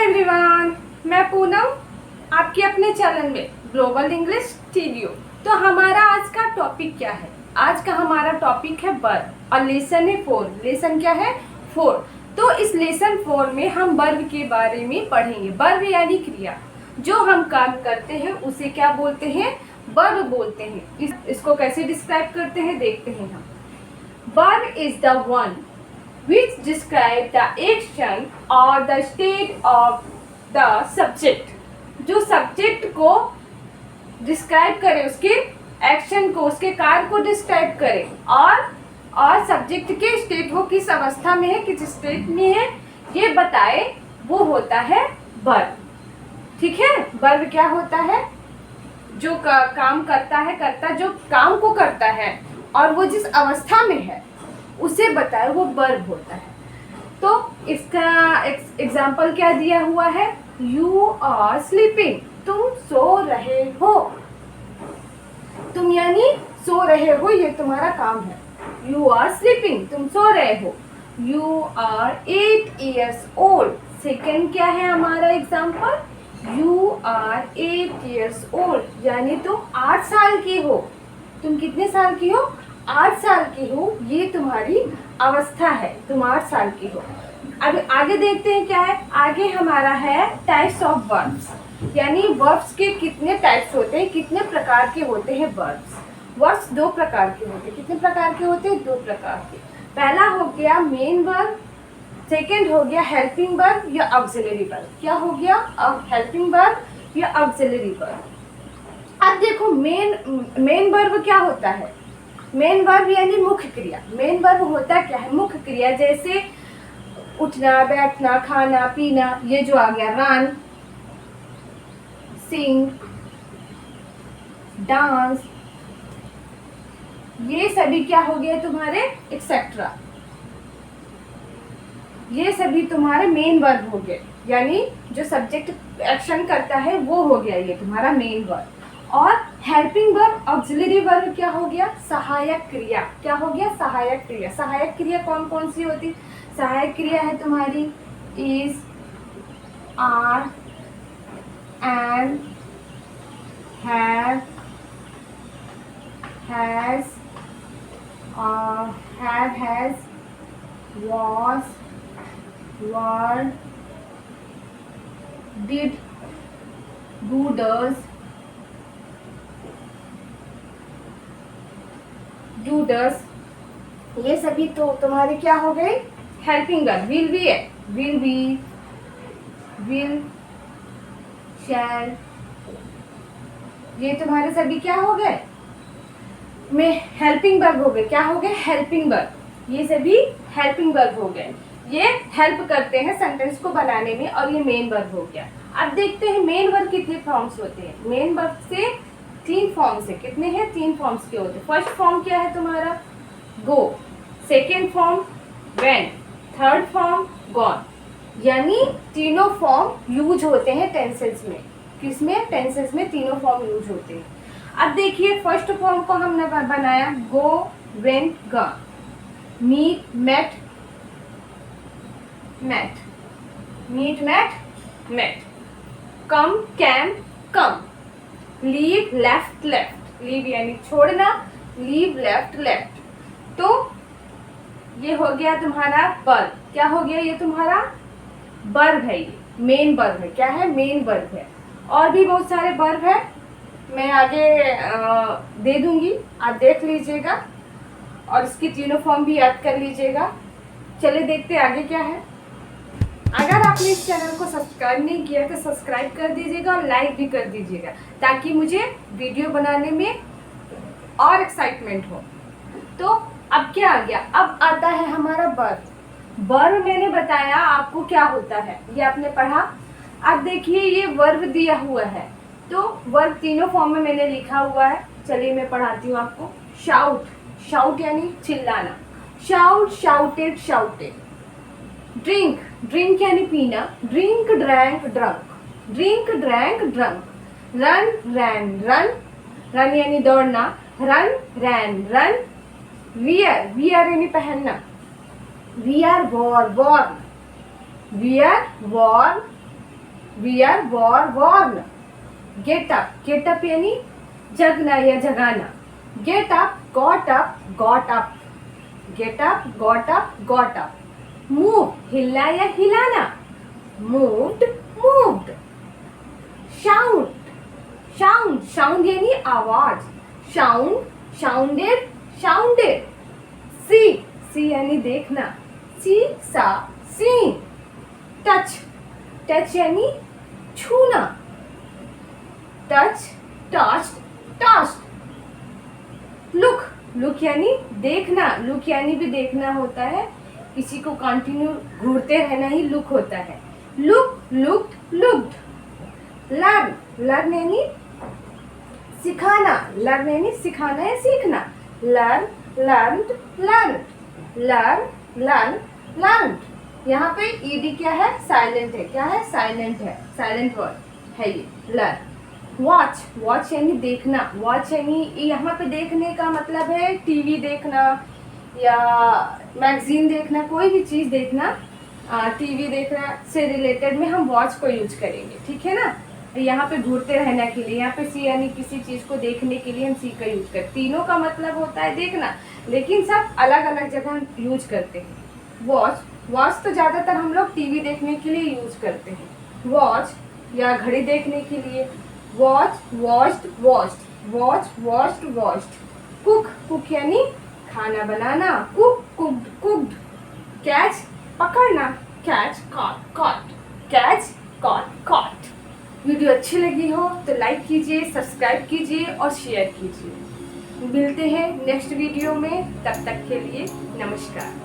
Everyone, मैं पूनम आपके अपने चैनल में ग्लोबल इंग्लिश स्टूडियो। तो हमारा आज का टॉपिक क्या है? आज का हमारा टॉपिक है वर्ब और लेसन है 4। लेसन क्या है? 4। तो इस लेसन 4 में हम वर्ब के बारे में पढ़ेंगे। वर्ब यानी क्रिया, जो हम काम करते हैं उसे क्या बोलते हैं? वर्ब बोलते हैं। इसको कैसे डिस्क्राइब करते हैं देखते हैं हम। Verb is the one which describe the action or the state of the subject। जो सब्जेक्ट को डिस्क्राइब करे, उसके एक्शन को, उसके कार्य को डिस्क्राइब करे और सब्जेक्ट के स्टेट, वो किस अवस्था में है, किस स्टेट में है, ये बताए, वो होता है वर्ब। ठीक है, वर्ब क्या होता है? जो काम करता है, जो काम को करता है और वो जिस अवस्था में है उसे बताए, वो वर्ब होता है। तो इसका एग्जाम्पल क्या दिया हुआ है? यू आर स्लीपिंग, तुम सो रहे हो। तुम यानी सो रहे हो, ये तुम्हारा काम है। यू आर स्लीपिंग, तुम सो रहे हो। You are 8 years old। Second क्या है हमारा example? You are 8 years old, यानी तुम 8 साल की हो। तुम कितने साल की हो? 8 साल की हो, ये तुम्हारी अवस्था है, तुम 8 साल की हो। अब आगे देखते हैं क्या है। आगे हमारा है टाइप्स ऑफ वर्ब्स, यानी वर्ब्स के कितने टाइप्स होते हैं, कितने प्रकार के होते हैं वर्ब्स। वर्ब्स 2 प्रकार के होते हैं। कितने प्रकार के होते हैं? 2 प्रकार के। पहला हो गया मेन वर्ब, सेकेंड हो गया हेल्पिंग वर्ब या ऑक्सिलरी वर्ब। क्या हो गया? अब हेल्पिंग वर्ब या ऑक्सिलरी वर्ब। अब देखो मेन वर्ब क्या होता है? मेन वर्ब यानी मुख्य क्रिया। मेन वर्ब होता क्या है? मुख्य क्रिया, जैसे उठना, बैठना, खाना, पीना, ये जो आ गया। रन, सिंग, डांस, ये सभी क्या हो गए तुम्हारे? एक्सेट्रा। ये सभी तुम्हारे मेन वर्ब हो गए, यानी जो सब्जेक्ट एक्शन करता है वो हो गया ये तुम्हारा मेन वर्ब। और हेल्पिंग वर्ब, ऑक्सिलरी वर्ब क्या हो गया? सहायक क्रिया। क्या हो गया? सहायक क्रिया। सहायक क्रिया कौन कौन सी होती? सहायक क्रिया है तुम्हारी is, are, and, have, has, has, was, were, did, do, does, do, does, ये सभी तो तुम्हारे क्या हो गए? Helping verb. विल बी है, विल बी, विल, शैल, ये तुम्हारे सभी क्या हो गए? में हेल्पिंग वर्ब हो गए। क्या हो गए? Helping verb. ये सभी हेल्पिंग वर्ब हो गए, ये हेल्प करते हैं सेंटेंस को बनाने में, और ये मेन वर्ब हो गया। अब देखते हैं मेन वर्ब कितने फॉर्म्स होते हैं। मेन वर्ब से 3 फॉर्म्स है। कितने हैं? 3 फॉर्म्स के होते हैं। फर्स्ट फॉर्म क्या है तुम्हारा? Go, second form went, third form gone. यानी तीनों फॉर्म यूज होते हैं टेंसेस में। किसमें? टेंसेस में तीनों फॉर्म यूज होते हैं। अब देखिए फर्स्ट फॉर्म को हमने बनाया, go, went, gone. Meet, met, met, meet, met, met. Come, came, come. Leave, left, left. Leave यानी छोड़ना, लीव, लेफ्ट, लेफ्ट। तो ये हो गया तुम्हारा वर्ब। क्या हो गया? ये तुम्हारा वर्ब है, ये मेन वर्ब है। क्या है? मेन वर्ब है। और भी बहुत सारे वर्ब है, मैं आगे दे दूंगी, आप देख लीजिएगा और इसकी तीनों फॉर्म भी याद कर लीजिएगा। चलिए देखते आगे क्या है। अगर आपने इस चैनल को सब्सक्राइब नहीं किया तो सब्सक्राइब कर दीजिएगा और लाइक भी कर दीजिएगा, ताकि मुझे वीडियो बनाने में और एक्साइटमेंट हो। तो अब क्या आ गया? अब आता है हमारा वर्ब। वर्ब मैंने बताया आपको क्या होता है, ये आपने पढ़ा। अब देखिए ये वर्ब दिया हुआ है, तो वर्ब तीनों फॉर्म में मैंने लिखा हुआ है। चलिए मैं पढ़ाती हूँ आपको। शाउट, शाउट यानी चिल्लाना। Shout, shouted, shouted. Drink, drink यानी पीना। Drink, drank, drunk. Drink, drank, drunk. Run, ran, run. Run यानी दौड़ना। Run, ran, run. Wear, wear यानी पहनना। Wear, wore, worn. Wear, worn, wear, wore, worn. Get up, get up यानी जगना या जगाना. Get up, got up. Get up, got up. Move, हिलना या हिलाना. Moved, moved. Sound यानी आवाज. Sounded. See यानी देखना. saw, seen. Touch यानी छूना. touched. Look यानी देखना. Look यानी भी देखना होता है. किसी को कंटिन्यू घूरते रहना ही लुक होता है. looked. Learn यानी सिखाना. Learn यानी सिखाना या सीखना. learned. learned. यहाँ पे ed क्या है? साइलेंट है. क्या है? साइलेंट है. साइलेंट वर्ड है ये. learn. वॉच यानी देखना. वॉच यानी यहाँ पे देखने का मतलब है टीवी देखना या मैगजीन देखना, कोई भी चीज़ देखना. टीवी देखना से रिलेटेड में हम वॉच को यूज करेंगे. ठीक है ना. यहाँ पे घूरते रहने के लिए, यहाँ पे सी यानी किसी चीज़ को देखने के लिए हम सी का यूज करते. तीनों का मतलब होता है देखना, लेकिन सब अलग अलग जगह यूज करते हैं. वॉच तो ज़्यादातर हम लोग टीवी देखने के लिए यूज करते हैं. वॉच या घड़ी देखने के लिए. वॉच्ड. कुक यानी खाना बनाना. कुक्ड. कैच पकड़ना. Catch caught. वीडियो अच्छी लगी हो तो लाइक कीजिए, सब्सक्राइब कीजिए और शेयर कीजिए. मिलते हैं नेक्स्ट वीडियो में. तब तक के लिए नमस्कार.